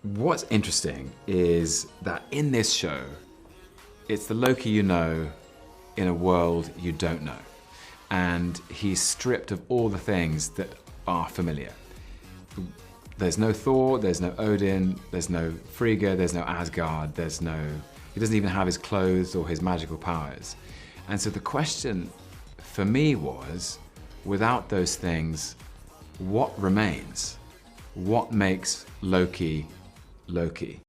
What's interesting is that in this show, it's the Loki you know in a world you don't know. And he's stripped of all the things that are familiar. There's no Thor, there's no Odin, there's no Frigga, there's no Asgard, he doesn't even have his clothes or his magical powers. And so the question for me was, without those things, what remains? What makes Loki Loki?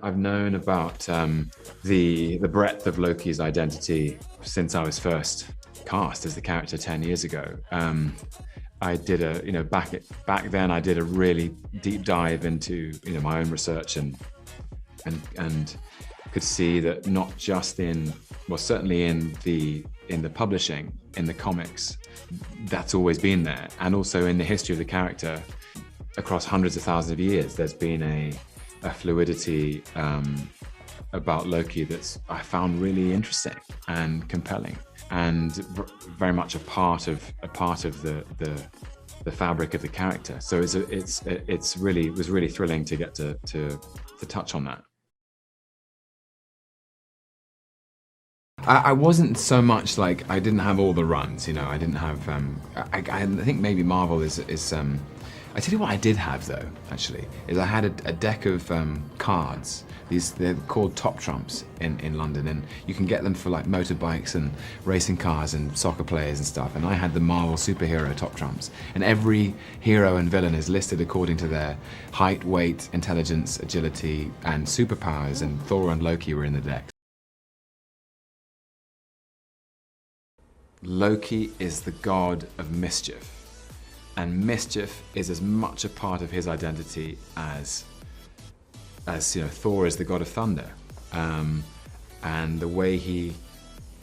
I've known about the breadth of Loki's identity since I was first cast as the character 10 years ago. I did back then I did a really deep dive into my own research and could see that not just certainly in the publishing, in the comics, that's always been there, and also in the history of the character across hundreds of thousands of years, there's been a fluidity about Loki that's I found really interesting and compelling, and very much a part of the fabric of the character. So it was really thrilling to get to touch on that. I wasn't so much like, I didn't have all the runs, I didn't have, I think maybe Marvel is I tell you what I did have though, actually, is I had a deck of cards. They're called Top Trumps in London, and you can get them for like motorbikes and racing cars and soccer players and stuff. And I had the Marvel superhero Top Trumps, and every hero and villain is listed according to their height, weight, intelligence, agility, and superpowers, and Thor and Loki were in the deck. Loki is the god of mischief, and mischief is as much a part of his identity as Thor is the god of thunder, and the way he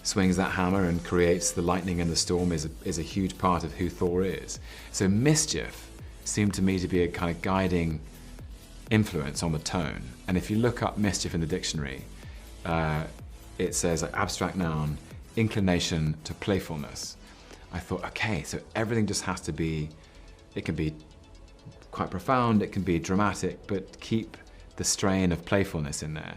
swings that hammer and creates the lightning and the storm is a huge part of who Thor is. So mischief seemed to me to be a kind of guiding influence on the tone. And if you look up mischief in the dictionary, it says like abstract noun, inclination to playfulness. I thought, okay, so everything just has to be, it can be quite profound, it can be dramatic, but keep the strain of playfulness in there.